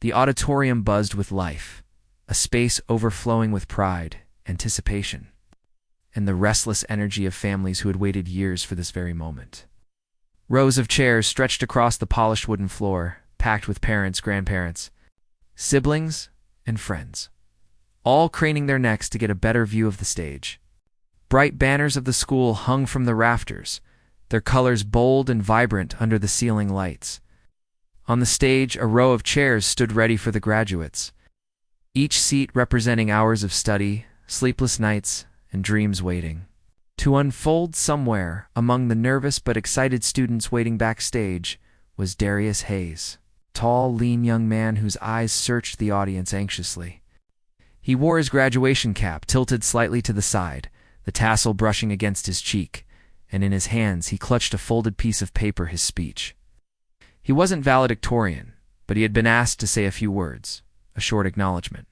The auditorium buzzed with life, a space overflowing with pride, anticipation, and the restless energy of families who had waited years for this very moment. Rows of chairs stretched across the polished wooden floor, packed with parents, grandparents, siblings, and friends, all craning their necks to get a better view of the stage. Bright banners of the school hung from the rafters, their colors bold and vibrant under the ceiling lights. On the stage, a row of chairs stood ready for the graduates, each seat representing hours of study, sleepless nights, and dreams waiting to unfold. Somewhere among the nervous but excited students waiting backstage was Darius Hayes, a tall, lean young man whose eyes searched the audience anxiously. He wore his graduation cap tilted slightly to the side, the tassel brushing against his cheek, and in his hands he clutched a folded piece of paper, his speech. He wasn't valedictorian, but he had been asked to say a few words, a short acknowledgement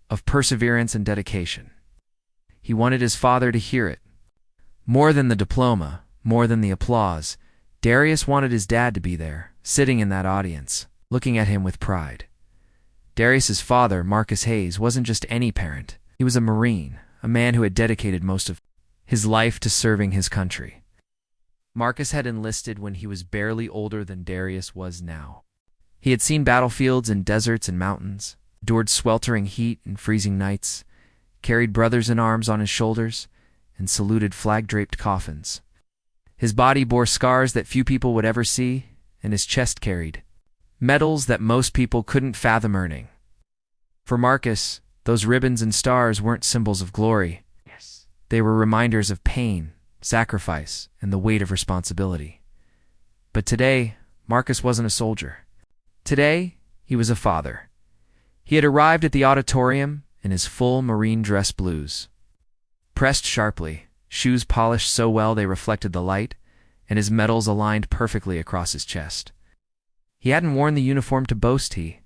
of perseverance and dedication. He wanted his father to hear it. More than the diploma, more than the applause, Darius wanted his dad to be there, sitting in that audience, looking at him with pride. Darius's father, Marcus Hayes, wasn't just any parent. He was a Marine, a man who had dedicated most of his life to serving his country. Marcus had enlisted when he was barely older than Darius was now. He had seen battlefields and deserts and mountains, endured sweltering heat and freezing nights, carried brothers in arms on his shoulders, and saluted flag-draped coffins. His body bore scars that few people would ever see, and his chest carried medals that most people couldn't fathom earning. For Marcus, those ribbons and stars weren't symbols of glory. They were reminders of pain, sacrifice, and the weight of responsibility. But today, Marcus wasn't a soldier. Today, he was a father. He had arrived at the auditorium in his full Marine dress blues, pressed sharply, shoes polished so well they reflected the light, and his medals aligned perfectly across his chest. He hadn't worn the uniform to boast, he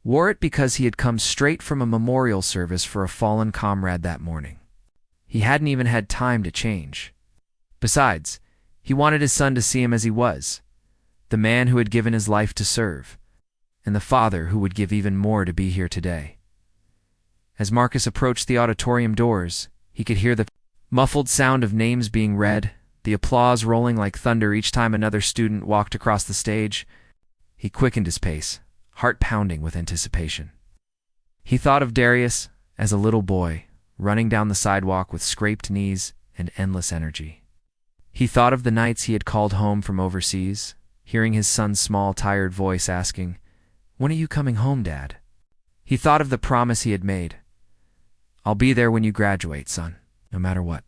wore it because he had come straight from a memorial service for a fallen comrade that morning. He hadn't even had time to change. Besides, he wanted his son to see him as he was, the man who had given his life to serve, and the father who would give even more to be here today. As Marcus approached the auditorium doors, he could hear the muffled sound of names being read, the applause rolling like thunder each time another student walked across the stage. He quickened his pace, heart pounding with anticipation. He thought of Darius as a little boy, running down the sidewalk with scraped knees and endless energy. He thought of the nights he had called home from overseas, hearing his son's small, tired voice asking, "When are you coming home, Dad?" He thought of the promise he had made. "I'll be there when you graduate, son, no matter what."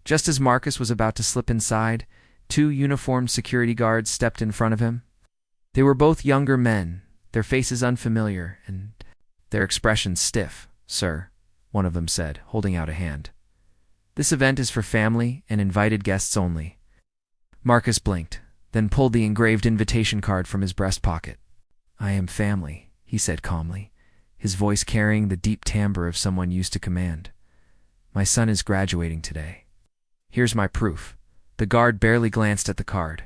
Just as Marcus was about to slip inside, two uniformed security guards stepped in front of him. They were both younger men, their faces unfamiliar, and their expressions stiff. "Sir," one of them said, holding out a hand. "This event is for family and invited guests only." Marcus blinked, then pulled the engraved invitation card from his breast pocket. "I am family," he said calmly, his voice carrying the deep timbre of someone used to command. "My son is graduating today. Here's my proof." The guard barely glanced at the card.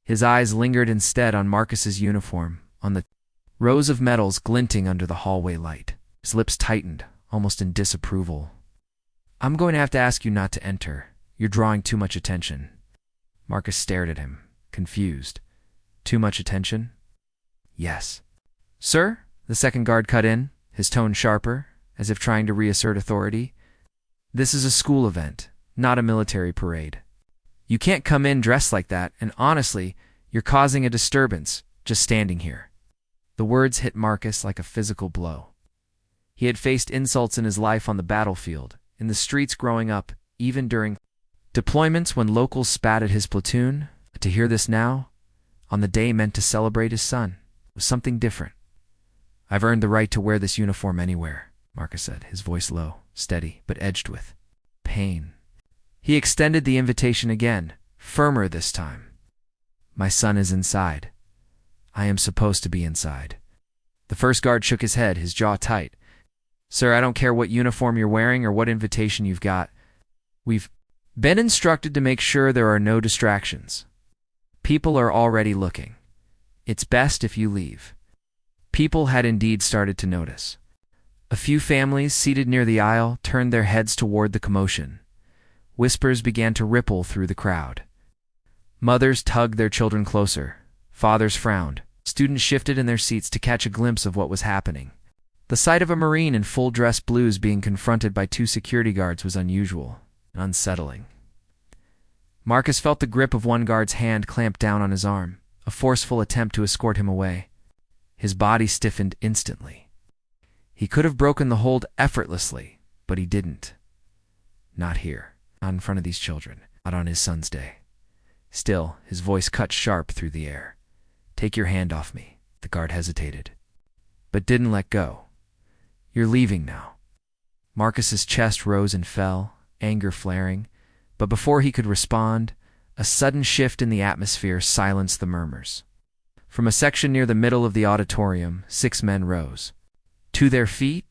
His eyes lingered instead on Marcus's uniform, on the rows of medals glinting under the hallway light. His lips tightened, almost in disapproval. "I'm going to have to ask you not to enter. You're drawing too much attention." Marcus stared at him, confused. "Too much attention?" "Yes." "Sir," the second guard cut in, his tone sharper, as if trying to reassert authority. "This is a school event, not a military parade. You can't come in dressed like that, and honestly, you're causing a disturbance, just standing here." The words hit Marcus like a physical blow. He had faced insults in his life on the battlefield, in the streets growing up, even during deployments when locals spat at his platoon. But to hear this now, on the day meant to celebrate his son, was something different. "I've earned the right to wear this uniform anywhere," Marcus said, his voice low, steady, but edged with pain. He extended the invitation again, firmer this time. "My son is inside. I am supposed to be inside." The first guard shook his head, his jaw tight. "Sir, I don't care what uniform you're wearing or what invitation you've got. We've been instructed to make sure there are no distractions. People are already looking. It's best if you leave." People had indeed started to notice. A few families seated near the aisle turned their heads toward the commotion. Whispers began to ripple through the crowd. Mothers tugged their children closer. Fathers frowned. Students shifted in their seats to catch a glimpse of what was happening. The sight of a Marine in full-dress blues being confronted by two security guards was unusual and unsettling. Marcus felt the grip of one guard's hand clamp down on his arm, a forceful attempt to escort him away. His body stiffened instantly. He could have broken the hold effortlessly, but he didn't. Not here, not in front of these children, not on his son's day. Still, his voice cut sharp through the air. "Take your hand off me." The guard hesitated, but didn't let go. "You're leaving now." Marcus's chest rose and fell, anger flaring, but before he could respond, a sudden shift in the atmosphere silenced the murmurs. From a section near the middle of the auditorium, 6 men rose. To their feet,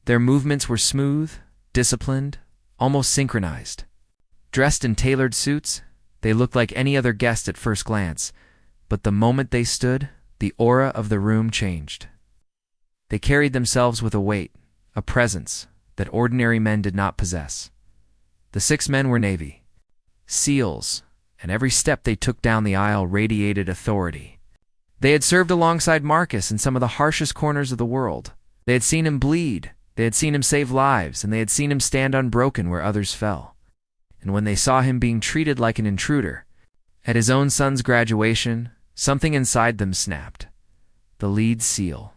their movements were smooth, disciplined, almost synchronized. Dressed in tailored suits, they looked like any other guest at first glance, but the moment they stood, the aura of the room changed. They carried themselves with a weight, a presence, that ordinary men did not possess. The 6 men were Navy SEALs, and every step they took down the aisle radiated authority. They had served alongside Marcus in some of the harshest corners of the world. They had seen him bleed, they had seen him save lives, and they had seen him stand unbroken where others fell. And when they saw him being treated like an intruder, at his own son's graduation, something inside them snapped. The lead SEAL,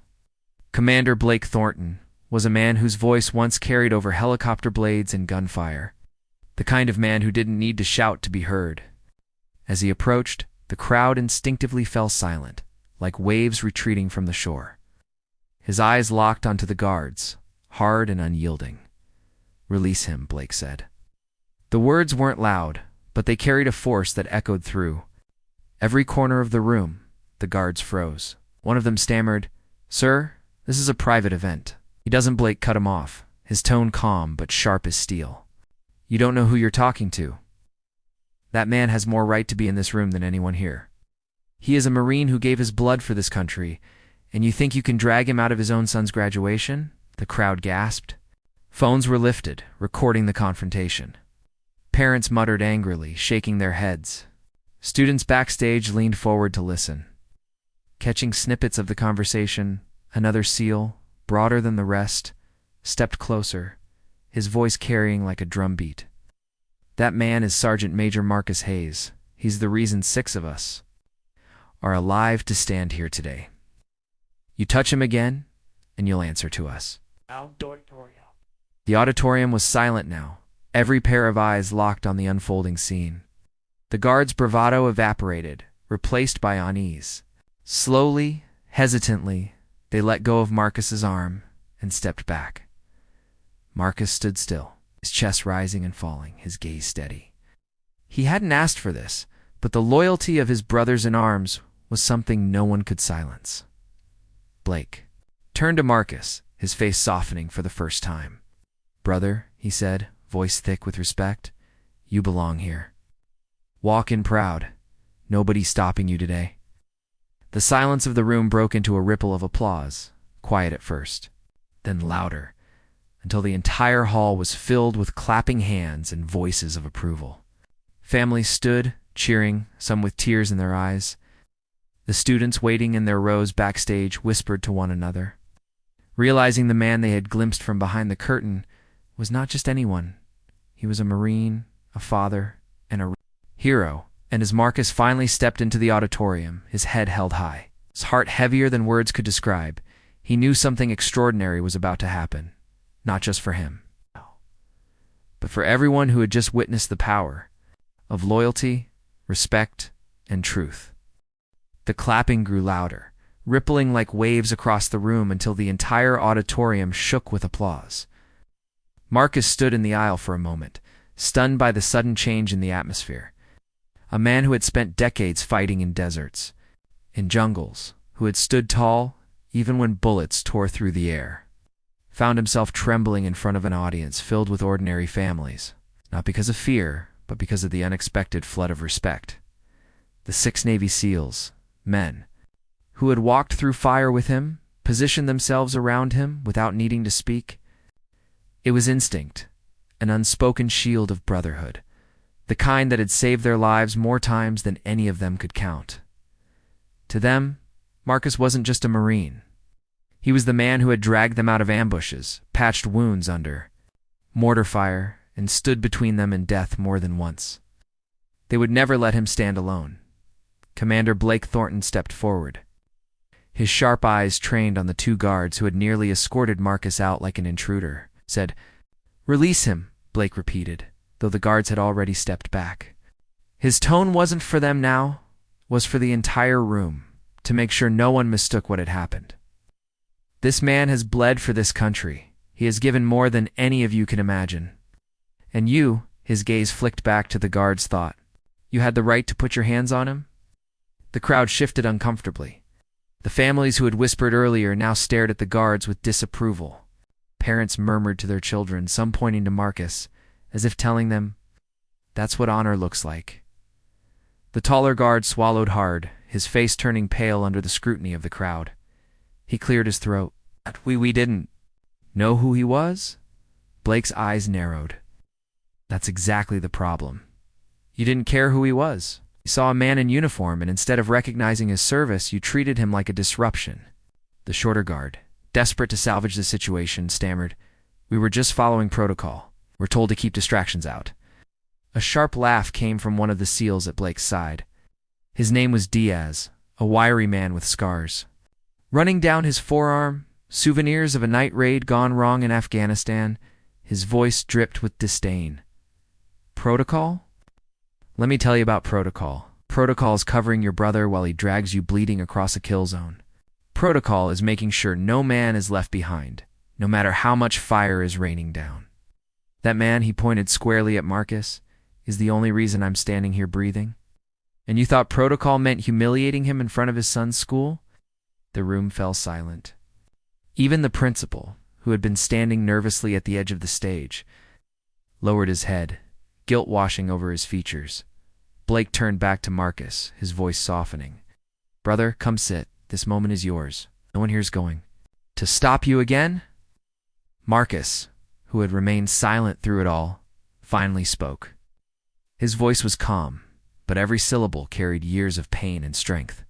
Commander Blake Thornton, was a man whose voice once carried over helicopter blades and gunfire, the kind of man who didn't need to shout to be heard. As he approached, the crowd instinctively fell silent, like waves retreating from the shore. His eyes locked onto the guards, hard and unyielding. "Release him," Blake said. The words weren't loud, but they carried a force that echoed through. Every corner of the room, the guards froze. One of them stammered, "Sir, this is a private event." "He doesn't," Blake cut him off, his tone calm but sharp as steel. "You don't know who you're talking to. That man has more right to be in this room than anyone here. He is a Marine who gave his blood for this country, and you think you can drag him out of his own son's graduation?" The crowd gasped. Phones were lifted, recording the confrontation. Parents muttered angrily, shaking their heads. Students backstage leaned forward to listen. Catching snippets of the conversation, another SEAL, broader than the rest, stepped closer, his voice carrying like a drumbeat. "That man is Sergeant Major Marcus Hayes. He's the reason 6 of us are alive to stand here today. You touch him again, and you'll answer to us." The auditorium was silent now, every pair of eyes locked on the unfolding scene. The guards' bravado evaporated, replaced by unease. Slowly, hesitantly, they let go of Marcus's arm and stepped back. Marcus stood still, his chest rising and falling, his gaze steady. He hadn't asked for this, but the loyalty of his brothers in arms was something no one could silence. Blake turned to Marcus, his face softening for the first time. "Brother," he said, voice thick with respect, "you belong here. Walk in proud. Nobody's stopping you today." The silence of the room broke into a ripple of applause, quiet at first, then louder, until the entire hall was filled with clapping hands and voices of approval. Families stood, cheering, some with tears in their eyes. The students waiting in their rows backstage whispered to one another, realizing the man they had glimpsed from behind the curtain was not just anyone. He was a Marine, a father, and a hero. And as Marcus finally stepped into the auditorium, his head held high, his heart heavier than words could describe, he knew something extraordinary was about to happen, not just for him, but for everyone who had just witnessed the power of loyalty, respect, and truth. The clapping grew louder, rippling like waves across the room until the entire auditorium shook with applause. Marcus stood in the aisle for a moment, stunned by the sudden change in the atmosphere. A man who had spent decades fighting in deserts, in jungles, who had stood tall even when bullets tore through the air, found himself trembling in front of an audience filled with ordinary families, not because of fear, but because of the unexpected flood of respect. The 6 Navy SEALs, men, who had walked through fire with him, positioned themselves around him without needing to speak. It was instinct, an unspoken shield of brotherhood, the kind that had saved their lives more times than any of them could count. To them, Marcus wasn't just a Marine. He was the man who had dragged them out of ambushes, patched wounds under mortar fire, and stood between them and death more than once. They would never let him stand alone. Commander Blake Thornton stepped forward. His sharp eyes trained on the two guards who had nearly escorted Marcus out like an intruder. Said, "Release him," Blake repeated, though the guards had already stepped back. His tone wasn't for them now, was for the entire room, to make sure no one mistook what had happened. "This man has bled for this country. He has given more than any of you can imagine. And you," his gaze flicked back to the guards, thought, "you had the right to put your hands on him?" The crowd shifted uncomfortably. The families who had whispered earlier now stared at the guards with disapproval. Parents murmured to their children, some pointing to Marcus, as if telling them, "That's what honor looks like." The taller guard swallowed hard, his face turning pale under the scrutiny of the crowd. He cleared his throat. We didn't know who he was?" Blake's eyes narrowed. "That's exactly the problem. You didn't care who he was. You saw a man in uniform, and instead of recognizing his service, you treated him like a disruption." The shorter guard, desperate to salvage the situation, stammered, "We were just following protocol. We're told to keep distractions out." A sharp laugh came from one of the SEALs at Blake's side. His name was Diaz, a wiry man with scars. Running down his forearm, souvenirs of a night raid gone wrong in Afghanistan, his voice dripped with disdain. "Protocol? Let me tell you about protocol. Protocol is covering your brother while he drags you bleeding across a kill zone. Protocol is making sure no man is left behind, no matter how much fire is raining down. That man," he pointed squarely at Marcus, "is the only reason I'm standing here breathing. And you thought protocol meant humiliating him in front of his son's school?" The room fell silent. Even the principal, who had been standing nervously at the edge of the stage, lowered his head, guilt washing over his features. Blake turned back to Marcus, his voice softening. "Brother, come sit. This moment is yours. No one here's going to stop you again." Marcus, who had remained silent through it all, finally spoke. His voice was calm, but every syllable carried years of pain and strength.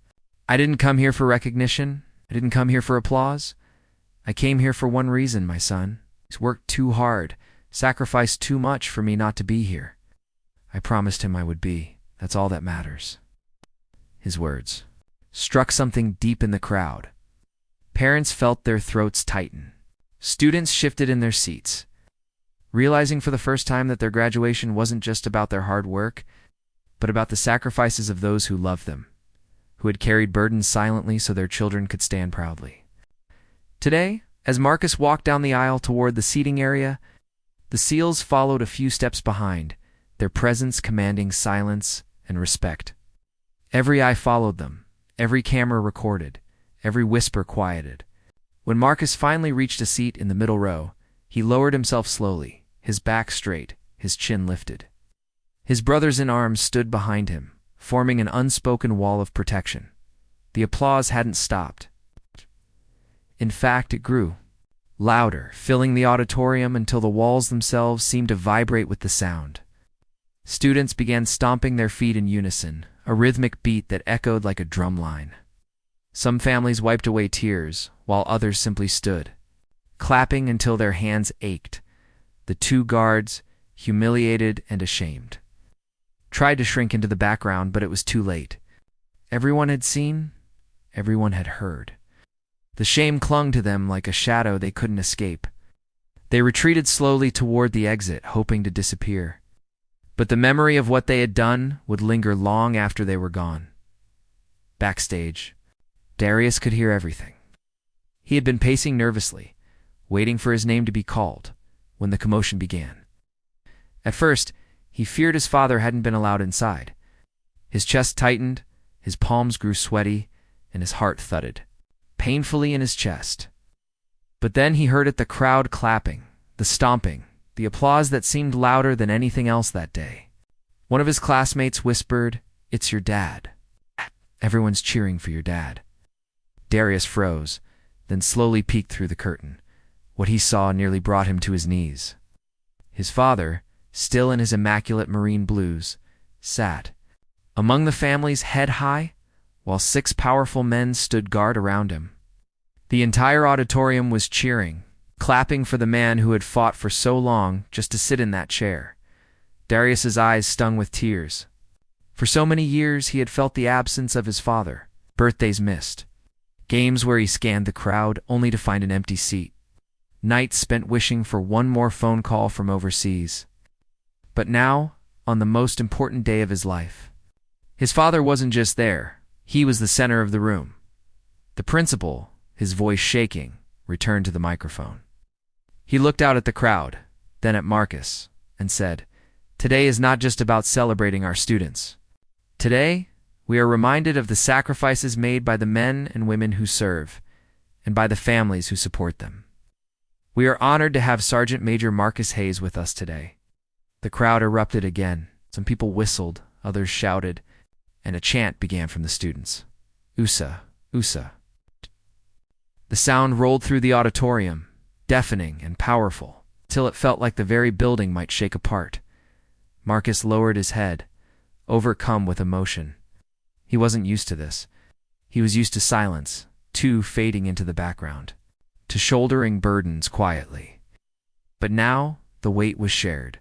"I didn't come here for recognition. I didn't come here for applause. I came here for one reason, my son. He's worked too hard, sacrificed too much for me not to be here. I promised him I would be. That's all that matters." His words struck something deep in the crowd. Parents felt their throats tighten. Students shifted in their seats, realizing for the first time that their graduation wasn't just about their hard work, but about the sacrifices of those who loved them, who had carried burdens silently so their children could stand proudly. Today, as Marcus walked down the aisle toward the seating area, the SEALs followed a few steps behind, their presence commanding silence and respect. Every eye followed them, every camera recorded, every whisper quieted. When Marcus finally reached a seat in the middle row, he lowered himself slowly, his back straight, his chin lifted. His brothers in arms stood behind him, forming an unspoken wall of protection. The applause hadn't stopped. In fact, it grew, louder, filling the auditorium until the walls themselves seemed to vibrate with the sound. Students began stomping their feet in unison, a rhythmic beat that echoed like a drum line. Some families wiped away tears, while others simply stood, clapping until their hands ached. The two guards, humiliated and ashamed, tried to shrink into the background, but it was too late. Everyone had seen, everyone had heard. The shame clung to them like a shadow they couldn't escape. They retreated slowly toward the exit, hoping to disappear. But the memory of what they had done would linger long after they were gone. Backstage, Darius could hear everything. He had been pacing nervously, waiting for his name to be called, when the commotion began. At first, he feared his father hadn't been allowed inside. His chest tightened, his palms grew sweaty, and his heart thudded painfully in his chest. But then he heard it, the crowd clapping, the stomping, the applause that seemed louder than anything else that day. One of his classmates whispered, "It's your dad. Everyone's cheering for your dad." Darius froze, then slowly peeked through the curtain. What he saw nearly brought him to his knees. His father, still in his immaculate marine blues, sat among the family's head high, while 6 powerful men stood guard around him. The entire auditorium was cheering, clapping for the man who had fought for so long just to sit in that chair. Darius's eyes stung with tears. For so many years he had felt the absence of his father, birthdays missed, games where he scanned the crowd only to find an empty seat, nights spent wishing for one more phone call from overseas. But now, on the most important day of his life, his father wasn't just there, he was the center of the room. The principal, his voice shaking, returned to the microphone. He looked out at the crowd, then at Marcus, and said, "Today is not just about celebrating our students. Today, we are reminded of the sacrifices made by the men and women who serve, and by the families who support them. We are honored to have Sergeant Major Marcus Hayes with us today." The crowd erupted again. Some people whistled, others shouted, and a chant began from the students. USA, USA. The sound rolled through the auditorium, deafening and powerful, till it felt like the very building might shake apart. Marcus lowered his head, overcome with emotion. He wasn't used to this. He was used to silence, too, fading into the background, to shouldering burdens quietly. But now the weight was shared,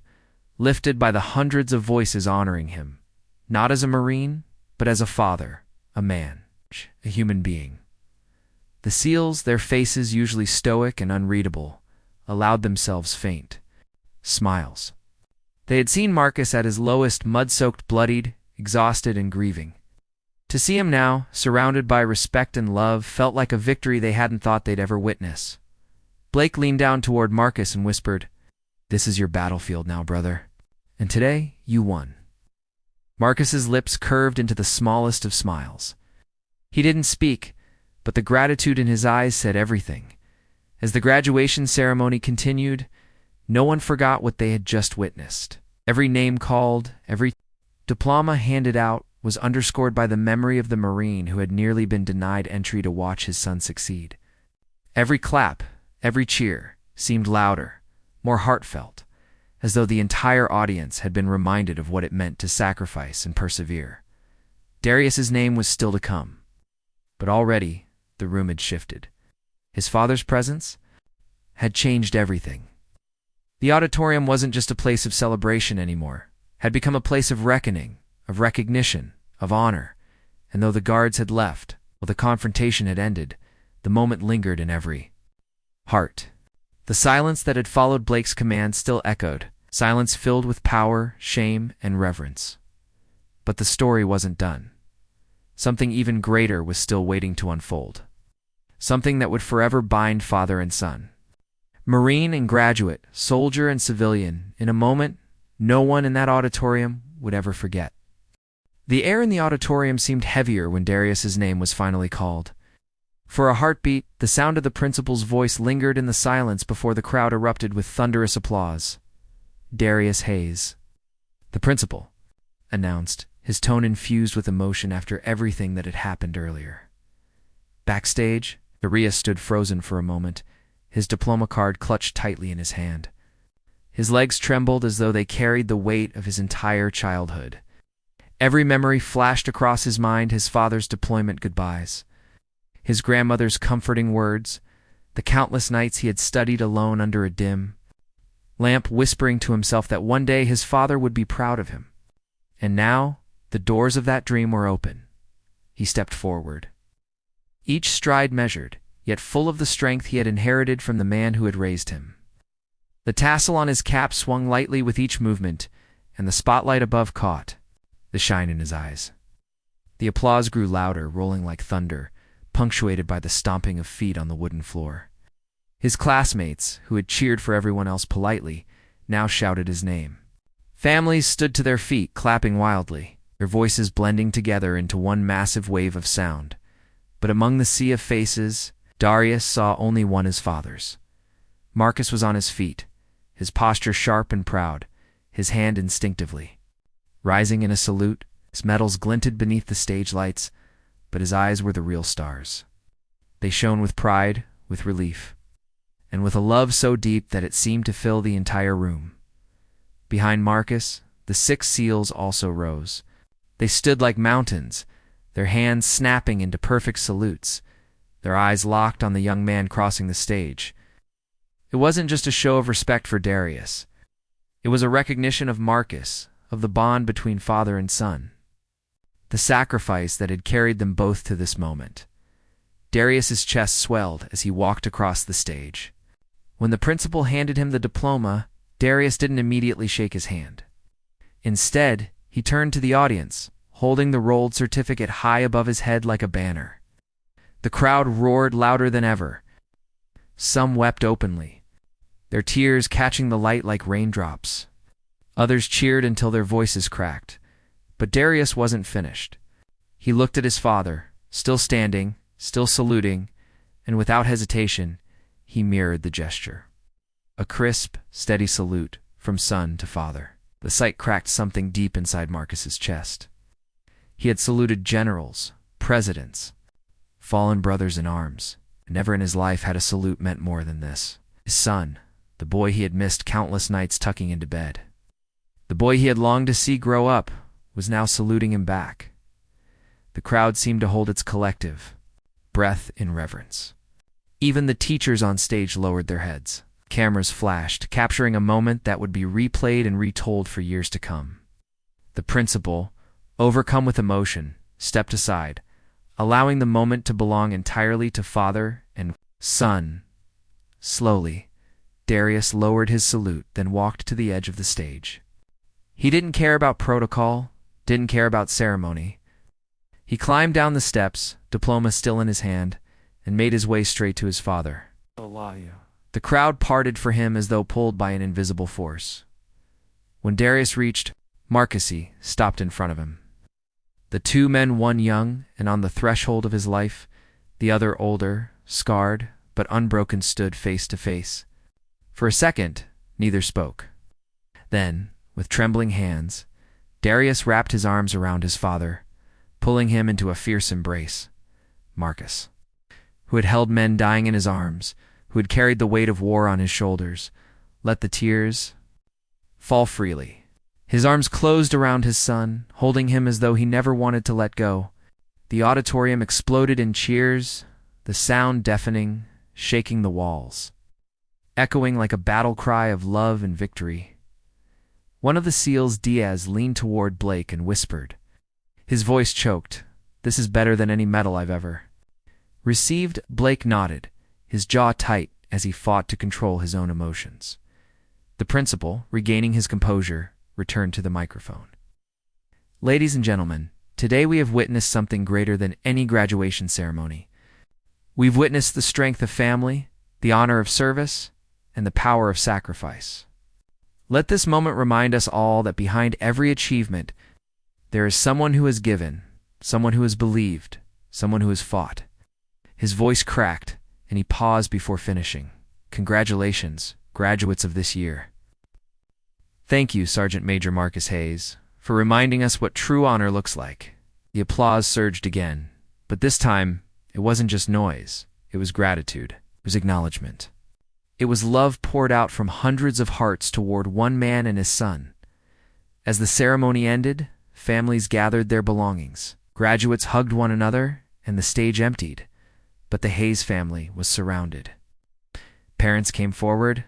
lifted by the hundreds of voices honoring him, not as a Marine, but as a father, a man, a human being. The SEALs, their faces usually stoic and unreadable, allowed themselves faint smiles. They had seen Marcus at his lowest, mud-soaked, bloodied, exhausted, and grieving. To see him now, surrounded by respect and love, felt like a victory they hadn't thought they'd ever witness. Blake leaned down toward Marcus and whispered, "This is your battlefield now, brother. And today, you won." Marcus's lips curved into the smallest of smiles. He didn't speak, but the gratitude in his eyes said everything. As the graduation ceremony continued, no one forgot what they had just witnessed. Every name called, every diploma handed out was underscored by the memory of the Marine who had nearly been denied entry to watch his son succeed. Every clap, every cheer, seemed louder, more heartfelt, as though the entire audience had been reminded of what it meant to sacrifice and persevere. Darius's name was still to come, but already the room had shifted. His father's presence had changed everything. The auditorium wasn't just a place of celebration anymore, had become a place of reckoning, of recognition, of honor. And though the guards had left, while the confrontation had ended, the moment lingered in every heart. The silence that had followed Blake's command still echoed, silence filled with power, shame, and reverence. But the story wasn't done. Something even greater was still waiting to unfold. Something that would forever bind father and son. Marine and graduate, soldier and civilian, in a moment no one in that auditorium would ever forget. The air in the auditorium seemed heavier when Darius's name was finally called. For a heartbeat, the sound of the principal's voice lingered in the silence before the crowd erupted with thunderous applause. "Darius Hayes," the principal announced, his tone infused with emotion after everything that had happened earlier. Backstage, Darius stood frozen for a moment, his diploma card clutched tightly in his hand. His legs trembled as though they carried the weight of his entire childhood. Every memory flashed across his mind: his father's deployment goodbyes, his grandmother's comforting words, the countless nights he had studied alone under a dim lamp, whispering to himself that one day his father would be proud of him. And now, the doors of that dream were open. He stepped forward. Each stride measured, yet full of the strength he had inherited from the man who had raised him. The tassel on his cap swung lightly with each movement, and the spotlight above caught the shine in his eyes. The applause grew louder, rolling like thunder, punctuated by the stomping of feet on the wooden floor. His classmates, who had cheered for everyone else politely, now shouted his name. Families stood to their feet, clapping wildly, their voices blending together into one massive wave of sound. But among the sea of faces, Darius saw only one: his father's. Marcus was on his feet, his posture sharp and proud, his hand instinctively rising in a salute. His medals glinted beneath the stage lights, but his eyes were the real stars. They shone with pride, with relief, and with a love so deep that it seemed to fill the entire room. Behind Marcus, the 6 seals also rose. They stood like mountains, their hands snapping into perfect salutes, their eyes locked on the young man crossing the stage. It wasn't just a show of respect for Darius. It was a recognition of Marcus, of the bond between father and son, the sacrifice that had carried them both to this moment. Darius's chest swelled as he walked across the stage. When the principal handed him the diploma, Darius didn't immediately shake his hand. Instead, he turned to the audience, holding the rolled certificate high above his head like a banner. The crowd roared louder than ever. Some wept openly, their tears catching the light like raindrops. Others cheered until their voices cracked. But Darius wasn't finished. He looked at his father, still standing, still saluting, and without hesitation, he mirrored the gesture. A crisp, steady salute from son to father. The sight cracked something deep inside Marcus's chest. He had saluted generals, presidents, fallen brothers in arms. Never in his life had a salute meant more than this. His son, the boy he had missed countless nights tucking into bed, the boy he had longed to see grow up, was now saluting him back. The crowd seemed to hold its collective breath in reverence. Even the teachers on stage lowered their heads. Cameras flashed, capturing a moment that would be replayed and retold for years to come. The principal, overcome with emotion, stepped aside, allowing the moment to belong entirely to father and son. Slowly, Darius lowered his salute, then walked to the edge of the stage. He didn't care about protocol, didn't care about ceremony. He climbed down the steps, diploma still in his hand, and made his way straight to his father. The crowd parted for him as though pulled by an invisible force. When Darius reached, Marcus stopped in front of him. The 2 men, one young and on the threshold of his life, the other older, scarred, but unbroken, stood face to face. For a second, neither spoke. Then, with trembling hands, Darius wrapped his arms around his father, pulling him into a fierce embrace. Marcus, who had held men dying in his arms, who had carried the weight of war on his shoulders, let the tears fall freely. His arms closed around his son, holding him as though he never wanted to let go. The auditorium exploded in cheers, the sound deafening, shaking the walls, echoing like a battle cry of love and victory. One of the SEALs, Diaz, leaned toward Blake and whispered. His voice choked. "This is better than any medal I've ever received." Blake nodded, his jaw tight as he fought to control his own emotions. The principal, regaining his composure, returned to the microphone. "Ladies and gentlemen, today we have witnessed something greater than any graduation ceremony. We've witnessed the strength of family, the honor of service, and the power of sacrifice. Let this moment remind us all that behind every achievement, there is someone who has given, someone who has believed, someone who has fought." His voice cracked, and he paused before finishing. "Congratulations, graduates of this year. Thank you, Sergeant Major Marcus Hayes, for reminding us what true honor looks like." The applause surged again, but this time, it wasn't just noise. It was gratitude. It was acknowledgement. It was love poured out from hundreds of hearts toward one man and his son. As the ceremony ended, families gathered their belongings. Graduates hugged one another, and the stage emptied. But the Hayes family was surrounded. Parents came forward,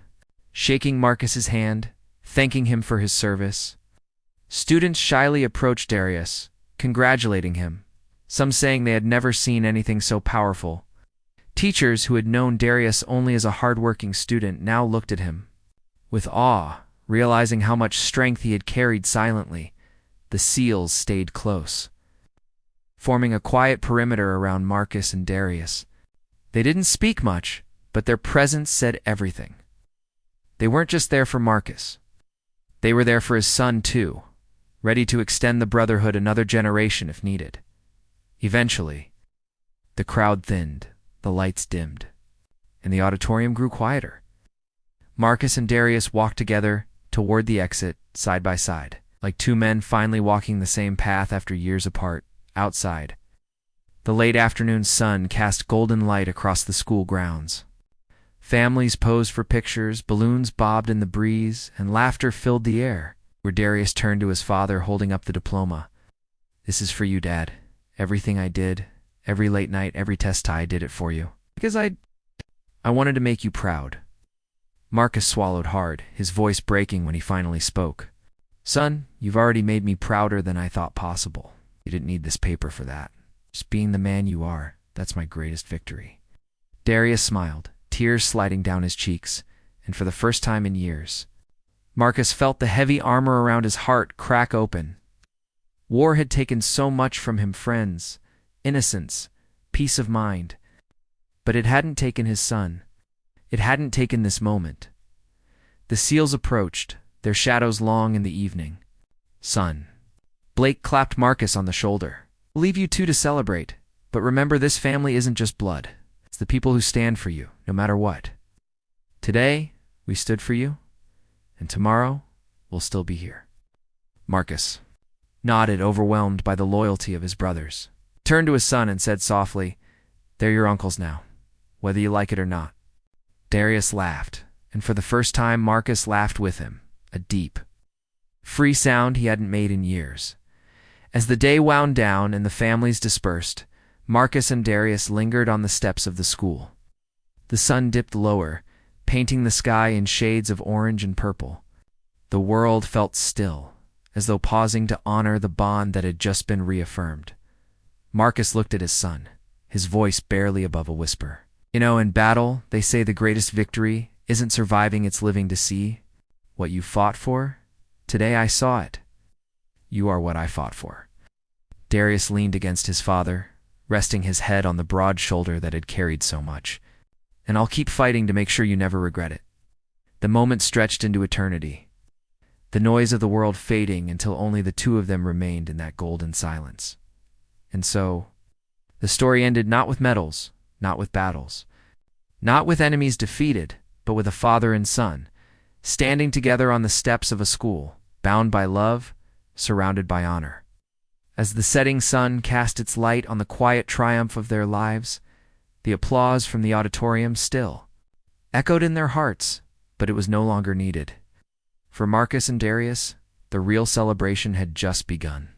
shaking Marcus's hand, thanking him for his service. Students shyly approached Darius, congratulating him, some saying they had never seen anything so powerful. Teachers who had known Darius only as a hard-working student now looked at him with awe, realizing how much strength he had carried silently. The SEALs stayed close, forming a quiet perimeter around Marcus and Darius. They didn't speak much, but their presence said everything. They weren't just there for Marcus. They were there for his son, too, ready to extend the Brotherhood another generation if needed. Eventually, the crowd thinned, the lights dimmed, and the auditorium grew quieter. Marcus and Darius walked together toward the exit, side by side, like 2 men finally walking the same path after years apart. Outside, the late afternoon sun cast golden light across the school grounds. Families posed for pictures, balloons bobbed in the breeze, and laughter filled the air, where Darius turned to his father holding up the diploma. "This is for you, Dad. Everything I did, every late night, every test I did it for you. Because I wanted to make you proud." Marcus swallowed hard, his voice breaking when he finally spoke. "Son, you've already made me prouder than I thought possible. You didn't need this paper for that. Just being the man you are, that's my greatest victory." Darius smiled, tears sliding down his cheeks, and for the first time in years, Marcus felt the heavy armor around his heart crack open. War had taken so much from him: friends, innocence, peace of mind. But it hadn't taken his son. It hadn't taken this moment. The seals approached, their shadows long in the evening. "Son." Blake clapped Marcus on the shoulder. "We'll leave you two to celebrate, but remember, this family isn't just blood. It's the people who stand for you, no matter what. Today, we stood for you, and tomorrow, we'll still be here." Marcus nodded, overwhelmed by the loyalty of his brothers. He turned to his son and said softly, "They're your uncles now, whether you like it or not." Darius laughed, and for the first time Marcus laughed with him, a deep, free sound he hadn't made in years. As the day wound down and the families dispersed, Marcus and Darius lingered on the steps of the school. The sun dipped lower, painting the sky in shades of orange and purple. The world felt still, as though pausing to honor the bond that had just been reaffirmed. Marcus looked at his son, his voice barely above a whisper. "You know, in battle, they say the greatest victory isn't surviving, it's living to see what you fought for. Today I saw it. You are what I fought for." Darius leaned against his father, resting his head on the broad shoulder that had carried so much. "And I'll keep fighting to make sure you never regret it." The moment stretched into eternity, the noise of the world fading until only the two of them remained in that golden silence. And so, the story ended not with medals, not with battles, not with enemies defeated, but with a father and son, standing together on the steps of a school, bound by love, surrounded by honor. As the setting sun cast its light on the quiet triumph of their lives, the applause from the auditorium still echoed in their hearts, but it was no longer needed. For Marcus and Darius, the real celebration had just begun.